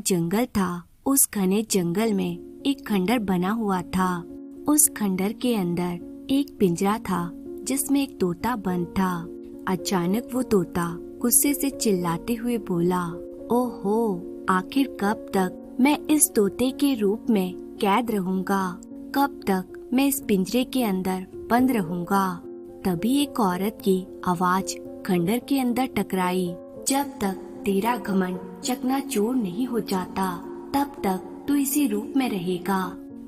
जंगल था, उस घने जंगल में एक खंडर बना हुआ था। उस खंडर के अंदर एक पिंजरा था जिसमें एक तोता बंद था। अचानक वो तोता गुस्से से चिल्लाते हुए बोला, ओहो, आखिर कब तक मैं इस तोते के रूप में कैद रहूंगा? कब तक मैं इस पिंजरे के अंदर बंद रहूंगा? तभी एक औरत की आवाज खंडर के अंदर टकराई, जब तक तेरा घमंड चकनाचूर नहीं हो जाता तब तक तू इसी रूप में रहेगा।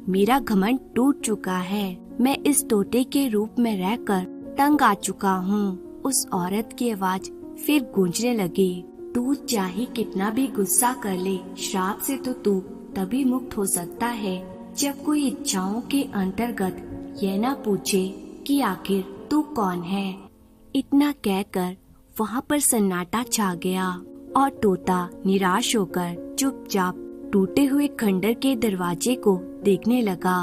मेरा घमंड टूट चुका है, मैं इस तोते के रूप में रहकर तंग आ चुका हूँ। उस औरत की आवाज फिर गूंजने लगी, तू चाहे कितना भी गुस्सा कर ले, श्राप से तो तू तभी मुक्त हो सकता है जब कोई इच्छाओं के अंतर्गत यह ना पूछे कि आखिर तू कौन है। इतना कहकर वहाँ पर सन्नाटा छा गया और तोता निराश होकर चुपचाप टूटे हुए खंडर के दरवाजे को देखने लगा।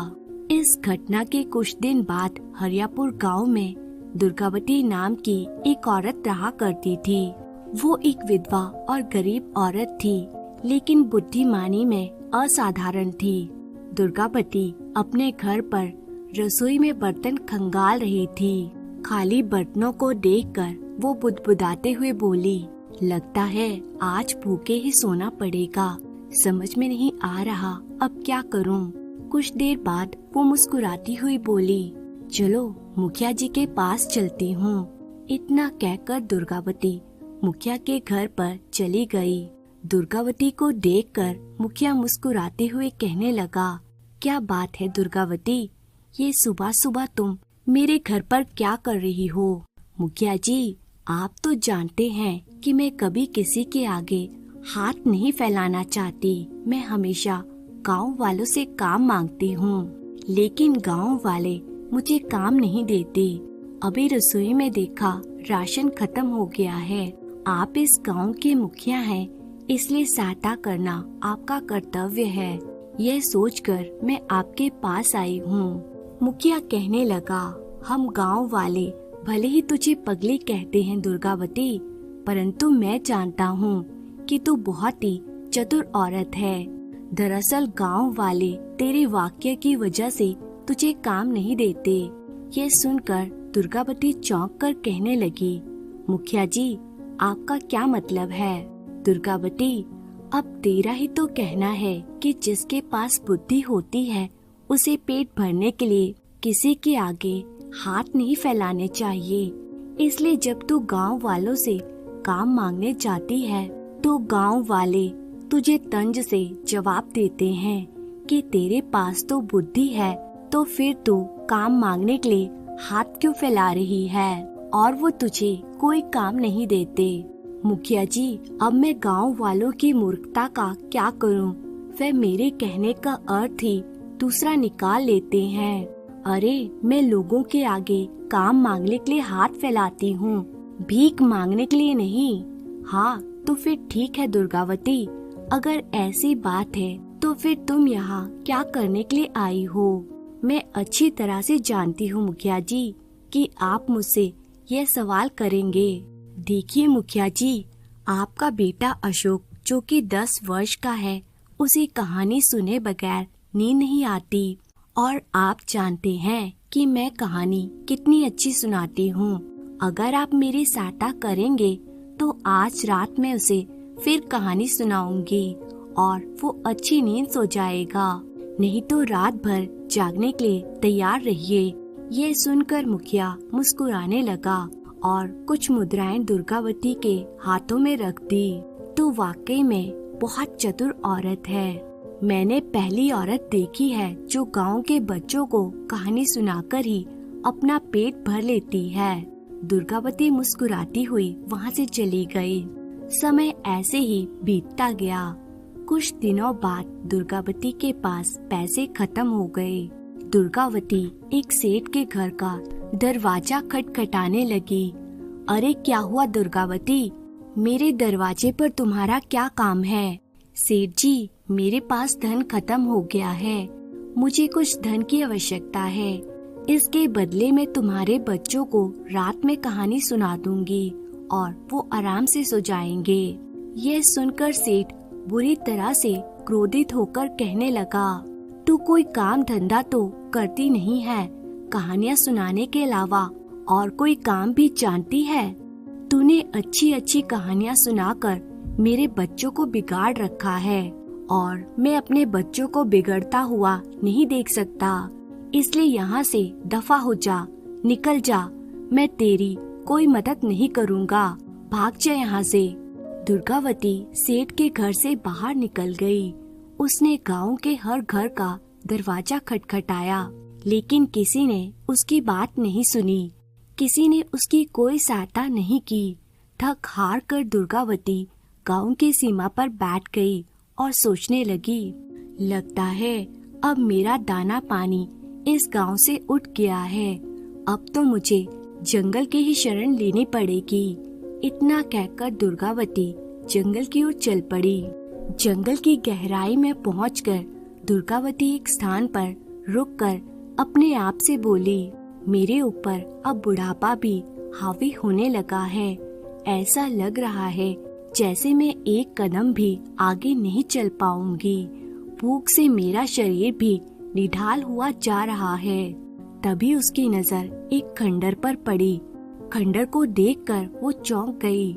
इस घटना के कुछ दिन बाद हरियापुर गांव में दुर्गावती नाम की एक औरत रहा करती थी। वो एक विधवा और गरीब औरत थी, लेकिन बुद्धिमानी में असाधारण थी। दुर्गावती अपने घर पर रसोई में बर्तन खंगाल रही थी। खाली बर्तनों को देखकर वो बुदबुदाते हुए बोली, लगता है आज भूखे ही सोना पड़ेगा, समझ में नहीं आ रहा अब क्या करूं। कुछ देर बाद वो मुस्कुराती हुई बोली, चलो मुखिया जी के पास चलती हूँ। इतना कहकर दुर्गावती मुखिया के घर पर चली गई। दुर्गावती को देखकर मुखिया मुस्कुराते हुए कहने लगा, क्या बात है दुर्गावती, ये सुबह सुबह तुम मेरे घर पर क्या कर रही हो? मुखिया जी, आप तो जानते हैं कि मैं कभी किसी के आगे हाथ नहीं फैलाना चाहती। मैं हमेशा गांव वालों से काम मांगती हूँ, लेकिन गांव वाले मुझे काम नहीं देते। अभी रसोई में देखा राशन खत्म हो गया है। आप इस गांव के मुखिया हैं, इसलिए सहायता करना आपका कर्तव्य है। यह सोचकर मैं आपके पास आई हूँ। मुखिया कहने लगा, हम गांव वाले भले ही तुझे पगली कहते हैं दुर्गावती, परंतु मैं जानता हूँ कि तू बहुत ही चतुर औरत है। दरअसल गांव वाले तेरे वाक्य की वजह से तुझे काम नहीं देते। ये सुनकर दुर्गावती चौंक कर कहने लगी, मुखिया जी, आपका क्या मतलब है? दुर्गावती, अब तेरा ही तो कहना है कि जिसके पास बुद्धि होती है उसे पेट भरने के लिए किसी के आगे हाथ नहीं फैलाने चाहिए। इसलिए जब तू गांव वालों से काम मांगने जाती है तो गांव वाले तुझे तंज से जवाब देते हैं कि तेरे पास तो बुद्धि है, तो फिर तू काम मांगने के लिए हाथ क्यों फैला रही है, और वो तुझे कोई काम नहीं देते। मुखिया जी, अब मैं गांव वालों की मूर्खता का क्या करूं? वे मेरे कहने का अर्थ ही दूसरा निकाल लेते हैं। अरे, मैं लोगों के आगे काम मांगने के लिए हाथ फैलाती हूँ, भीख मांगने के लिए नहीं। हाँ, तो फिर ठीक है दुर्गावती, अगर ऐसी बात है तो फिर तुम यहाँ क्या करने के लिए आई हो? मैं अच्छी तरह से जानती हूँ मुखिया जी कि आप मुझसे यह सवाल करेंगे। देखिए मुखिया जी, आपका बेटा अशोक जो कि 10 वर्ष का है, उसे कहानी सुने बगैर नींद नहीं आती, और आप जानते हैं कि मैं कहानी कितनी अच्छी सुनाती हूँ। अगर आप मेरी सहायता करेंगे तो आज रात में उसे फिर कहानी सुनाऊंगी और वो अच्छी नींद सो जाएगा। नहीं तो रात भर जागने के लिए तैयार रहिए। ये सुनकर मुखिया मुस्कुराने लगा और कुछ मुद्राएं दुर्गावती के हाथों में रख दी। तो वाकई में बहुत चतुर औरत है। मैंने पहली औरत देखी है जो गांव के बच्चों को कहानी सुनाकर ही अपना पेट भर लेती है। दुर्गावती मुस्कुराती हुई वहाँ से चली गई। समय ऐसे ही बीतता गया। कुछ दिनों बाद दुर्गावती के पास पैसे खत्म हो गए। दुर्गावती एक सेठ के घर का दरवाजा खटखटाने लगी। अरे क्या हुआ दुर्गावती, मेरे दरवाजे पर तुम्हारा क्या काम है? सेठ जी, मेरे पास धन खत्म हो गया है, मुझे कुछ धन की आवश्यकता है। इसके बदले में तुम्हारे बच्चों को रात में कहानी सुना दूंगी और वो आराम से सो जाएंगे। यह सुनकर सेठ बुरी तरह से क्रोधित होकर कहने लगा, तू कोई काम धंधा तो करती नहीं है, कहानियाँ सुनाने के अलावा और कोई काम भी जानती है? तूने अच्छी अच्छी कहानियाँ सुनाकर मेरे बच्चों को बिगाड़ रखा है और मैं अपने बच्चों को बिगड़ता हुआ नहीं देख सकता, इसलिए यहाँ से दफा हो जा, निकल जा। मैं तेरी कोई मदद नहीं करूँगा, भाग जा यहाँ से। दुर्गावती सेठ के घर से बाहर निकल गई। उसने गांव के हर घर का दरवाजा खटखटाया, लेकिन किसी ने उसकी बात नहीं सुनी, किसी ने उसकी कोई सहायता नहीं की। थक हार कर दुर्गावती गांव की सीमा पर बैठ गई और सोचने लगी, लगता है अब मेरा दाना पानी इस गांव से उठ गया है, अब तो मुझे जंगल की ही शरण लेनी पड़ेगी। इतना कहकर दुर्गावती जंगल की ओर चल पड़ी। जंगल की गहराई में पहुंचकर दुर्गावती एक स्थान पर रुककर अपने आप से बोली, मेरे ऊपर अब बुढ़ापा भी हावी होने लगा है। ऐसा लग रहा है जैसे मैं एक कदम भी आगे नहीं चल पाऊंगी। भूख से मेरा शरीर भी निढाल हुआ जा रहा है। तभी उसकी नजर एक खंडर पर पड़ी। खंडर को देखकर वो चौंक गई।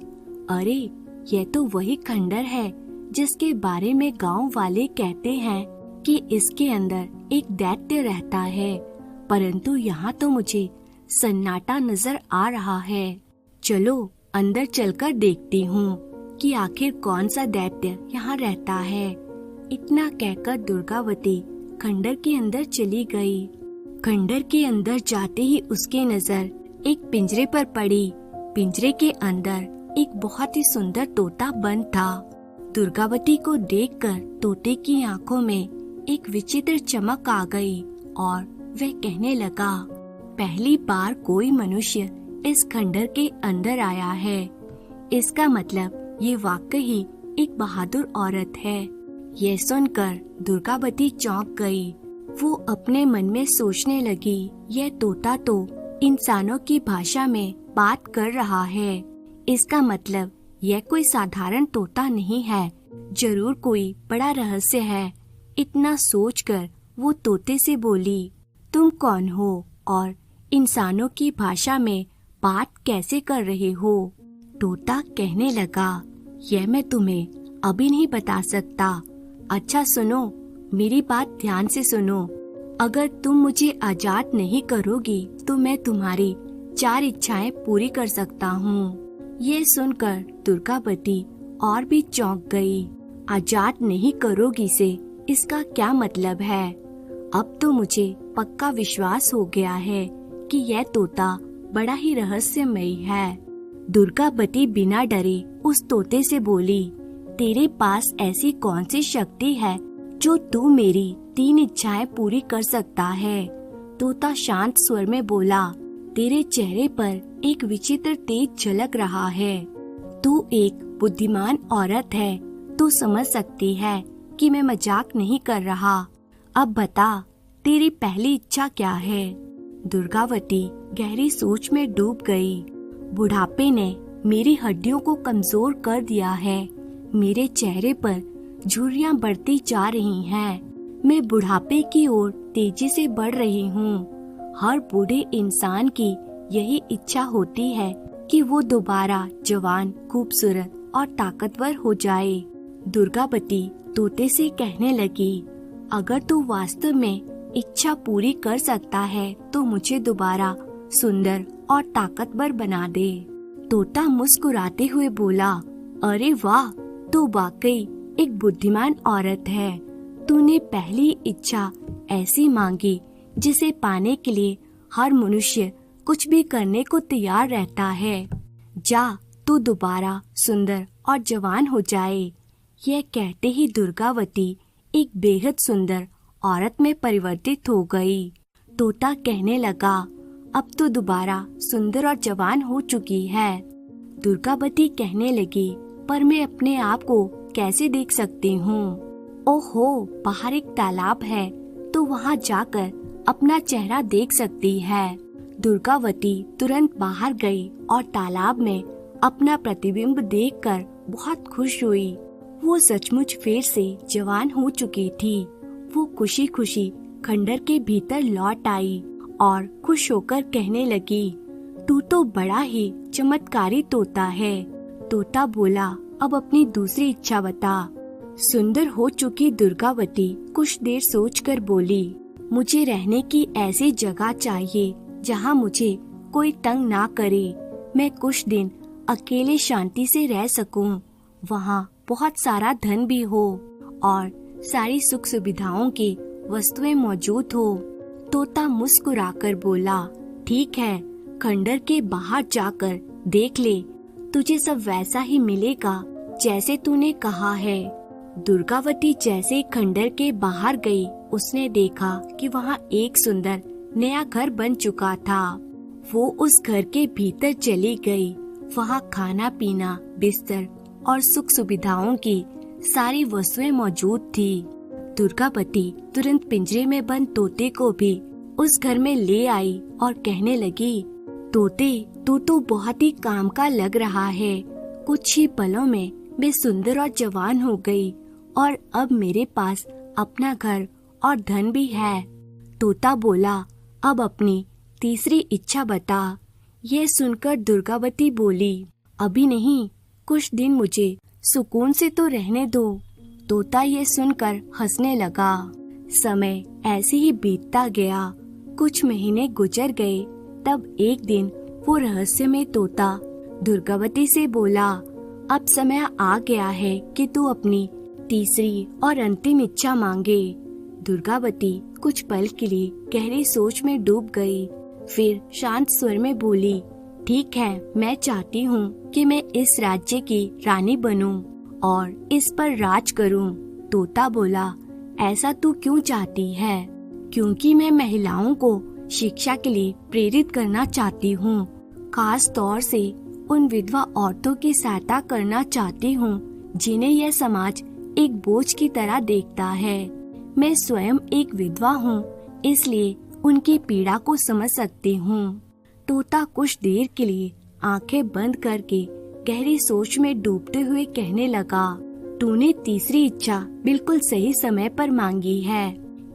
अरे, यह तो वही खंडर है जिसके बारे में गांव वाले कहते हैं कि इसके अंदर एक दैत्य रहता है, परंतु यहाँ तो मुझे सन्नाटा नजर आ रहा है। चलो अंदर चलकर देखती हूँ कि आखिर कौन सा दैत्य यहाँ रहता है। इतना कहकर दुर्गावती खंडर के अंदर चली गई। खंडर के अंदर जाते ही उसकी नजर एक पिंजरे पर पड़ी। पिंजरे के अंदर एक बहुत ही सुंदर तोता बंद था। दुर्गावती को देखकर तोते की आंखों में एक विचित्र चमक आ गई और वह कहने लगा, पहली बार कोई मनुष्य इस खंडर के अंदर आया है। इसका मतलब ये वाकई एक बहादुर औरत है। यह सुनकर दुर्गावती चौंक गई। वो अपने मन में सोचने लगी, यह तोता तो इंसानों की भाषा में बात कर रहा है। इसका मतलब यह कोई साधारण तोता नहीं है, जरूर कोई बड़ा रहस्य है। इतना सोचकर वो तोते से बोली, तुम कौन हो और इंसानों की भाषा में बात कैसे कर रहे हो? तोता कहने लगा, यह मैं तुम्हें अभी नहीं बता सकता। अच्छा सुनो, मेरी बात ध्यान से सुनो। अगर तुम मुझे आजाद नहीं करोगी तो मैं तुम्हारी 4 इच्छाएं पूरी कर सकता हूँ। ये सुनकर दुर्गावती और भी चौंक गई। आजाद नहीं करोगी से इसका क्या मतलब है? अब तो मुझे पक्का विश्वास हो गया है कि यह तोता बड़ा ही रहस्यमयी है। दुर्गावती बिना डरे उस तोते से बोली, तेरे पास ऐसी कौन सी शक्ति है जो तू मेरी 3 इच्छाएं पूरी कर सकता है? तोता शांत स्वर में बोला, तेरे चेहरे पर एक विचित्र तेज झलक रहा है। तू एक बुद्धिमान औरत है, तू समझ सकती है कि मैं मजाक नहीं कर रहा। अब बता, तेरी पहली इच्छा क्या है? दुर्गावती गहरी सोच में डूब गई। बुढ़ापे ने मेरी हड्डियों को कमजोर कर दिया है। मेरे चेहरे पर झुर्रियां बढ़ती जा रही हैं। मैं बुढ़ापे की ओर तेजी से बढ़ रही हूँ। हर बूढ़े इंसान की यही इच्छा होती है कि वो दोबारा जवान, खूबसूरत और ताकतवर हो जाए। दुर्गावती तोते से कहने लगी, अगर तू वास्तव में इच्छा पूरी कर सकता है तो मुझे दोबारा सुंदर और ताकतवर बना दे। तोता मुस्कुराते हुए बोला, अरे वाह, तू वाकई एक बुद्धिमान औरत है। तूने पहली इच्छा ऐसी मांगी जिसे पाने के लिए हर मनुष्य कुछ भी करने को तैयार रहता है। जा, तू दोबारा सुंदर और जवान हो जाए। यह कहते ही दुर्गावती एक बेहद सुंदर औरत में परिवर्तित हो गई। तोता कहने लगा, अब तो दोबारा सुंदर और जवान हो चुकी है। दुर्गावती कहने लगी, पर मैं अपने आप को कैसे देख सकती हूँ? ओहो, बाहर एक तालाब है, तो वहाँ जाकर अपना चेहरा देख सकती है। दुर्गावती तुरंत बाहर गई और तालाब में अपना प्रतिबिंब देखकर बहुत खुश हुई। वो सचमुच फिर से जवान हो चुकी थी। वो खुशी खुशी खंडर के भीतर लौट आई और खुश होकर कहने लगी, तू तो बड़ा ही चमत्कारी तोता है। तोता बोला, अब अपनी दूसरी इच्छा बता। सुंदर हो चुकी दुर्गावती कुछ देर सोचकर बोली, मुझे रहने की ऐसी जगह चाहिए जहाँ मुझे कोई तंग ना करे। मैं कुछ दिन अकेले शांति से रह सकूं। वहाँ बहुत सारा धन भी हो और सारी सुख सुविधाओं की वस्तुएं मौजूद हो। तोता मुस्कुराकर बोला, ठीक है, खंडर के बाहर जाकर देख ले, तुझे सब वैसा ही मिलेगा जैसे तूने कहा है। दुर्गावती जैसे खंडर के बाहर गई, उसने देखा कि वहाँ एक सुंदर नया घर बन चुका था। वो उस घर के भीतर चली गई। वहाँ खाना पीना, बिस्तर और सुख सुविधाओं की सारी वस्तुएं मौजूद थी। दुर्गावती तुरंत पिंजरे में बंद तोते को भी उस घर में ले आई और कहने लगी, तोते, तू तो बहुत ही काम का लग रहा है। कुछ ही पलों में मैं सुंदर और जवान हो गई और अब मेरे पास अपना घर और धन भी है। तोता बोला, अब अपनी तीसरी इच्छा बता। ये सुनकर दुर्गावती बोली, अभी नहीं, कुछ दिन मुझे सुकून से तो रहने दो। तोता ये सुनकर हंसने लगा। समय ऐसे ही बीतता गया। कुछ महीने गुजर गए। तब एक दिन वो रहस्यमय तोता दुर्गावती से बोला, अब समय आ गया है कि तू अपनी तीसरी और अंतिम इच्छा मांगे। दुर्गावती कुछ पल के लिए गहरी सोच में डूब गई। फिर शांत स्वर में बोली, ठीक है, मैं चाहती हूँ कि मैं इस राज्य की रानी बनूं और इस पर राज करूं। तोता बोला, ऐसा तू क्यों चाहती है? क्योंकि मैं महिलाओं को शिक्षा के लिए प्रेरित करना चाहती हूँ। खास तौर से उन विधवा औरतों की सहायता करना चाहती हूँ जिन्हें यह समाज एक बोझ की तरह देखता है। मैं स्वयं एक विधवा हूँ, इसलिए उनकी पीड़ा को समझ सकती हूँ। तोता कुछ देर के लिए आंखें बंद करके गहरी सोच में डूबते हुए कहने लगा, तूने तीसरी इच्छा बिल्कुल सही समय पर मांगी है।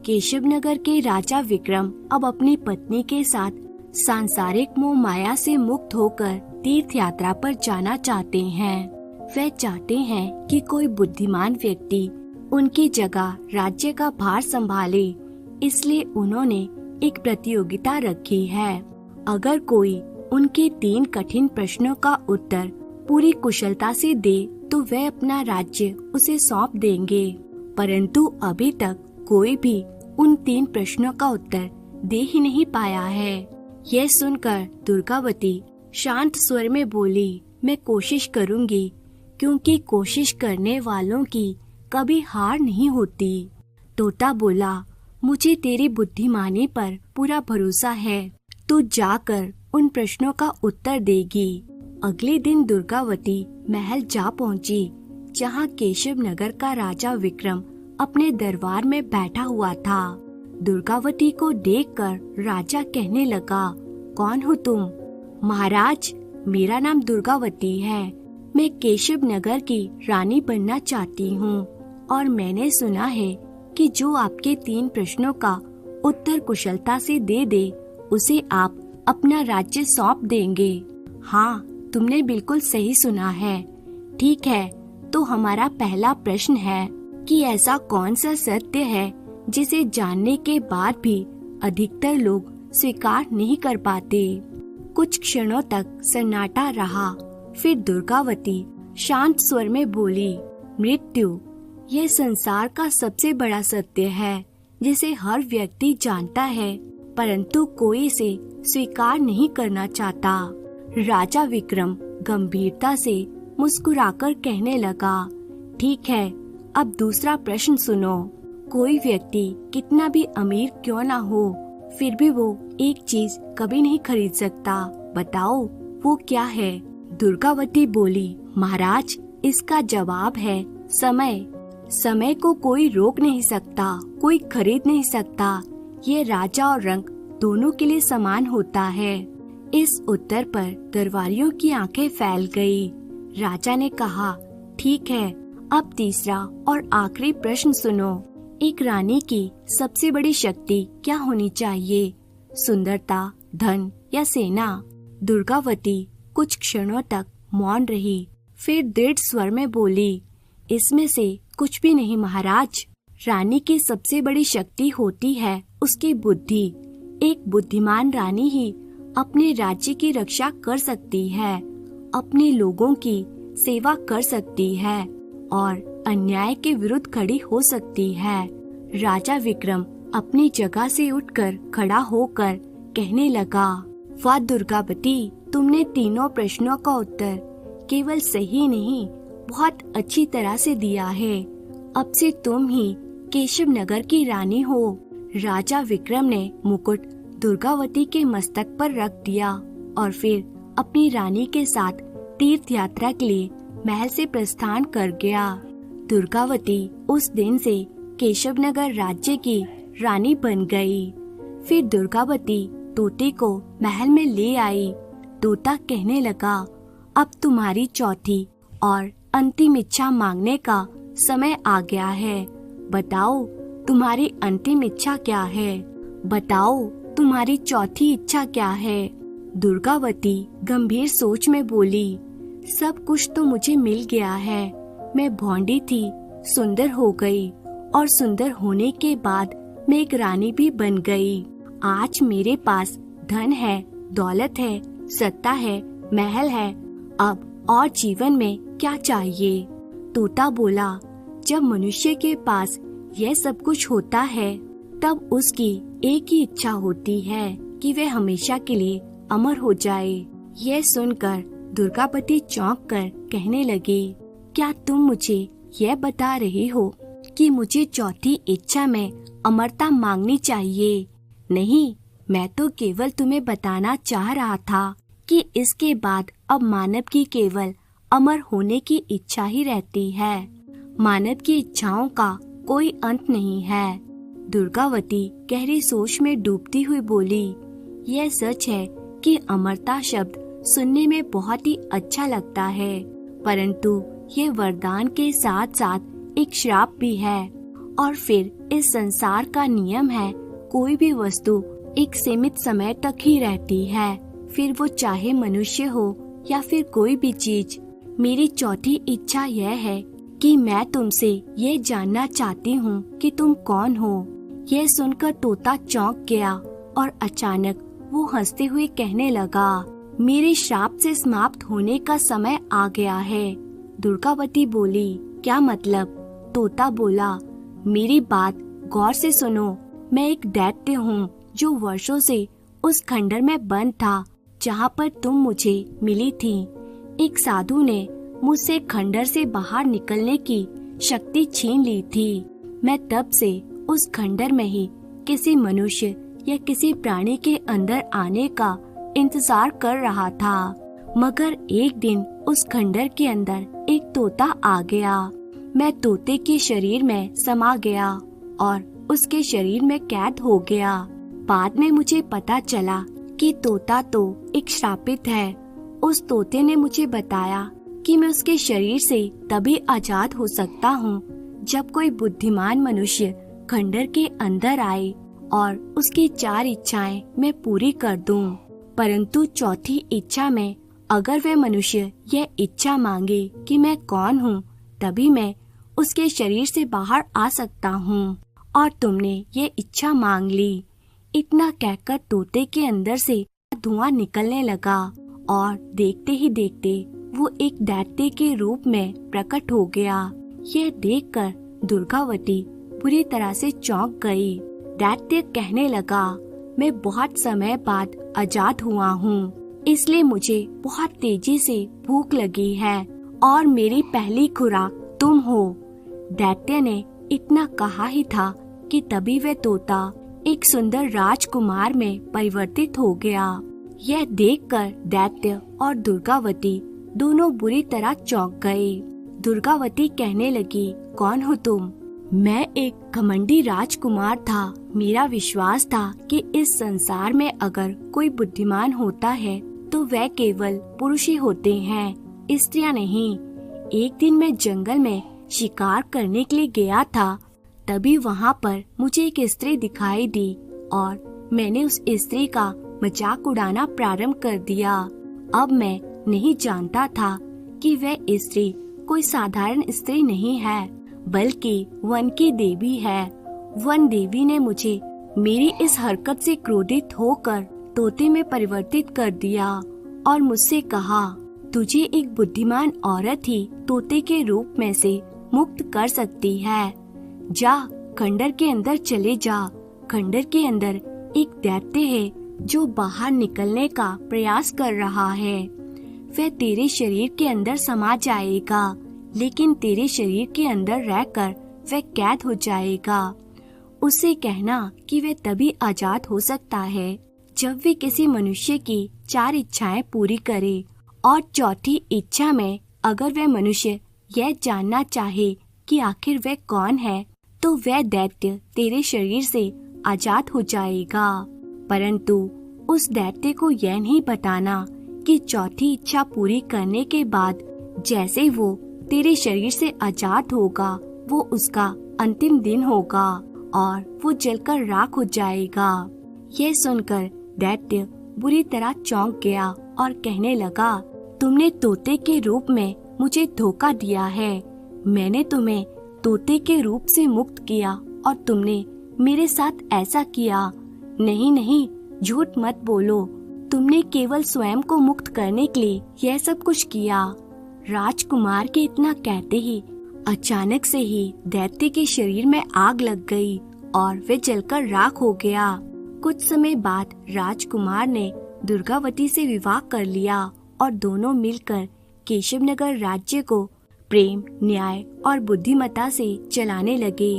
केशवनगर के राजा विक्रम अब अपनी पत्नी के साथ सांसारिक मोह माया से मुक्त होकर तीर्थ यात्रा पर जाना चाहते हैं। वे चाहते हैं कि कोई बुद्धिमान व्यक्ति उनकी जगह राज्य का भार संभाले, इसलिए उन्होंने एक प्रतियोगिता रखी है। अगर कोई उनके 3 कठिन प्रश्नों का उत्तर पूरी कुशलता से दे तो वे अपना राज्य उसे सौंप देंगे। परंतु अभी तक कोई भी उन 3 प्रश्नों का उत्तर दे ही नहीं पाया है। यह सुनकर दुर्गावती शांत स्वर में बोली, मैं कोशिश करूंगी, क्योंकि कोशिश करने वालों की कभी हार नहीं होती। तोता बोला, मुझे तेरी बुद्धिमानी पर पूरा भरोसा है। तू जाकर उन प्रश्नों का उत्तर देगी। अगले दिन दुर्गावती महल जा पहुंची, जहां केशव नगर का राजा विक्रम अपने दरबार में बैठा हुआ था। दुर्गावती को देखकर राजा कहने लगा, कौन हो तुम? महाराज, मेरा नाम दुर्गावती है। मैं केशव नगर की रानी बनना चाहती हूँ और मैंने सुना है कि जो आपके 3 प्रश्नों का उत्तर कुशलता से दे उसे आप अपना राज्य सौंप देंगे। हाँ, तुमने बिल्कुल सही सुना है। ठीक है, तो हमारा पहला प्रश्न है कि ऐसा कौन सा सत्य है जिसे जानने के बाद भी अधिकतर लोग स्वीकार नहीं कर पाते। कुछ क्षणों तक सन्नाटा रहा। फिर दुर्गावती शांत स्वर में बोली, मृत्यु यह संसार का सबसे बड़ा सत्य है जिसे हर व्यक्ति जानता है, परंतु कोई इसे स्वीकार नहीं करना चाहता। राजा विक्रम गंभीरता से मुस्कुराकर कहने लगा, ठीक है, अब दूसरा प्रश्न सुनो। कोई व्यक्ति कितना भी अमीर क्यों ना हो, फिर भी वो एक चीज कभी नहीं खरीद सकता। बताओ वो क्या है? दुर्गावती बोली, महाराज, इसका जवाब है समय। समय को कोई रोक नहीं सकता, कोई खरीद नहीं सकता। ये राजा और रंक दोनों के लिए समान होता है। इस उत्तर पर दरबारियों की आंखें फैल गई। राजा ने कहा, ठीक है, अब तीसरा और आखिरी प्रश्न सुनो। एक रानी की सबसे बड़ी शक्ति क्या होनी चाहिए? सुंदरता, धन या सेना? दुर्गावती कुछ क्षणों तक मौन रही, फिर दृढ़ स्वर में बोली, इसमें से कुछ भी नहीं महाराज। रानी की सबसे बड़ी शक्ति होती है उसकी बुद्धि। एक बुद्धिमान रानी ही अपने राज्य की रक्षा कर सकती है, अपने लोगों की सेवा कर सकती है और अन्याय के विरुद्ध खड़ी हो सकती है। राजा विक्रम अपनी जगह से उठकर खड़ा होकर कहने लगा, वाह दुर्गावती, तुमने तीनों प्रश्नों का उत्तर केवल सही नहीं, बहुत अच्छी तरह से दिया है। अब से तुम ही केशव नगर की रानी हो। राजा विक्रम ने मुकुट दुर्गावती के मस्तक पर रख दिया और फिर अपनी रानी के साथ तीर्थ यात्रा के लिए महल से प्रस्थान कर गया। दुर्गावती उस दिन से केशवनगर राज्य की रानी बन गई। फिर दुर्गावती तोते को महल में ले आई। तोता कहने लगा, अब तुम्हारी चौथी और अंतिम इच्छा मांगने का समय आ गया है। बताओ तुम्हारी अंतिम इच्छा क्या है? बताओ तुम्हारी चौथी इच्छा क्या है? दुर्गावती गंभीर सोच में बोली, सब कुछ तो मुझे मिल गया है। मैं भौंडी थी, सुंदर हो गई और सुंदर होने के बाद मैं एक रानी भी बन गई। आज मेरे पास धन है, दौलत है, सत्ता है, महल है। अब और जीवन में क्या चाहिए? तोता बोला, जब मनुष्य के पास यह सब कुछ होता है तब उसकी एक ही इच्छा होती है कि वह हमेशा के लिए अमर हो जाए। यह सुनकर दुर्गावती चौंक कर कहने लगी, क्या तुम मुझे यह बता रही हो कि मुझे चौथी इच्छा में अमरता मांगनी चाहिए? नहीं, मैं तो केवल तुम्हें बताना चाह रहा था कि इसके बाद अब मानव की केवल अमर होने की इच्छा ही रहती है। मानव की इच्छाओं का कोई अंत नहीं है। दुर्गावती गहरी सोच में डूबती हुई बोली, यह सच है कि अमरता शब्द सुनने में बहुत ही अच्छा लगता है, परंतु ये वरदान के साथ साथ एक श्राप भी है। और फिर इस संसार का नियम है, कोई भी वस्तु एक सीमित समय तक ही रहती है, फिर वो चाहे मनुष्य हो या फिर कोई भी चीज। मेरी चौथी इच्छा यह है कि मैं तुमसे ये जानना चाहती हूँ कि तुम कौन हो। यह सुनकर तोता चौंक गया और अचानक वो हंसते हुए कहने लगा, मेरे श्राप से समाप्त होने का समय आ गया है। दुर्गावती बोली, क्या मतलब? तोता बोला, मेरी बात गौर से सुनो। मैं एक दैत्य हूँ जो वर्षों से उस खंडर में बंद था जहाँ पर तुम मुझे मिली थी। एक साधु ने मुझसे खंडर से बाहर निकलने की शक्ति छीन ली थी। मैं तब से उस खंडर में ही किसी मनुष्य या किसी प्राणी के अंदर आने का इंतजार कर रहा था, मगर एक दिन उस खंडर के अंदर एक तोता आ गया। मैं तोते के शरीर में समा गया और उसके शरीर में कैद हो गया। बाद में मुझे पता चला कि तोता तो एक श्रापित है। उस तोते ने मुझे बताया कि मैं उसके शरीर से तभी आजाद हो सकता हूँ जब कोई बुद्धिमान मनुष्य खंडर के अंदर आए और उसकी 4 इच्छाएं मैं पूरी कर दूं। परंतु चौथी इच्छा में अगर वह मनुष्य यह इच्छा मांगे कि मैं कौन हूँ, तभी मैं उसके शरीर से बाहर आ सकता हूँ। और तुमने ये इच्छा मांग ली। इतना कहकर तोते के अंदर से धुआं निकलने लगा और देखते ही देखते वो एक दैत्य के रूप में प्रकट हो गया। यह देखकर दुर्गावती बुरी तरह से चौंक गई। दैत्य कहने लगा, मैं बहुत समय बाद आजाद हुआ हूँ, इसलिए मुझे बहुत तेजी से भूख लगी है और मेरी पहली खुराक तुम हो। दैत्य ने इतना कहा ही था कि तभी वह तोता एक सुंदर राजकुमार में परिवर्तित हो गया। यह देखकर दैत्य और दुर्गावती दोनों बुरी तरह चौंक गए। दुर्गावती कहने लगी, कौन हो तुम? मैं एक घमंडी राजकुमार था। मेरा विश्वास था कि इस संसार में अगर कोई बुद्धिमान होता है तो वह केवल पुरुष ही होते हैं, स्त्रियां नहीं। एक दिन मैं जंगल में शिकार करने के लिए गया था, तभी वहाँ पर मुझे एक स्त्री दिखाई दी और मैंने उस स्त्री का मजाक उड़ाना प्रारंभ कर दिया। अब मैं नहीं जानता था कि वह स्त्री कोई साधारण स्त्री नहीं है, बल्कि वन की देवी है। वन देवी ने मुझे मेरी इस हरकत से क्रोधित होकर तोते में परिवर्तित कर दिया और मुझसे कहा, तुझे एक बुद्धिमान औरत ही तोते के रूप में से मुक्त कर सकती है। जा, खंडर के अंदर चले जा। खंडर के अंदर एक दैत्य है जो बाहर निकलने का प्रयास कर रहा है। वह तेरे शरीर के अंदर समा जाएगा, लेकिन तेरे शरीर के अंदर रहकर वह कैद हो जाएगा। उससे कहना कि वह तभी आजाद हो सकता है जब वे किसी मनुष्य की 4 इच्छाएं पूरी करे, और चौथी इच्छा में अगर वह मनुष्य यह जानना चाहे कि आखिर वह कौन है, तो वह दैत्य तेरे शरीर से आजाद हो जाएगा। परंतु उस दैत्य को यह नहीं बताना कि चौथी इच्छा पूरी करने के बाद जैसे वो तेरे शरीर से आजाद होगा, वो उसका अंतिम दिन होगा और वो जलकर राख हो जाएगा। यह सुनकर दैत्य बुरी तरह चौंक गया और कहने लगा, तुमने तोते के रूप में मुझे धोखा दिया है। मैंने तुम्हें तोते के रूप से मुक्त किया और तुमने मेरे साथ ऐसा किया। नहीं नहीं, झूठ मत बोलो, तुमने केवल स्वयं को मुक्त करने के लिए यह सब कुछ किया। राजकुमार के इतना कहते ही अचानक से ही दैत्य के शरीर में आग लग गई और वे जलकर राख हो गया। कुछ समय बाद राजकुमार ने दुर्गावती से विवाह कर लिया और दोनों मिलकर केशवनगर राज्य को प्रेम, न्याय और बुद्धिमत्ता से चलाने लगे।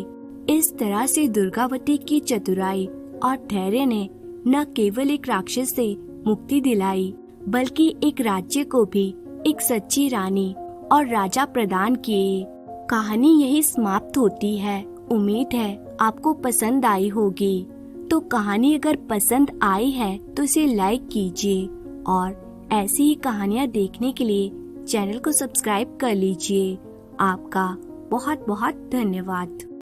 इस तरह से दुर्गावती की चतुराई और धैर्य ने न केवल एक राक्षस से मुक्ति दिलाई, बल्कि एक राज्य को भी एक सच्ची रानी और राजा प्रदान किए। कहानी यही समाप्त होती है। उम्मीद है आपको पसंद आई होगी। तो कहानी अगर पसंद आई है तो इसे लाइक कीजिए और ऐसी ही कहानियाँ देखने के लिए चैनल को सब्सक्राइब कर लीजिए। आपका बहुत बहुत धन्यवाद।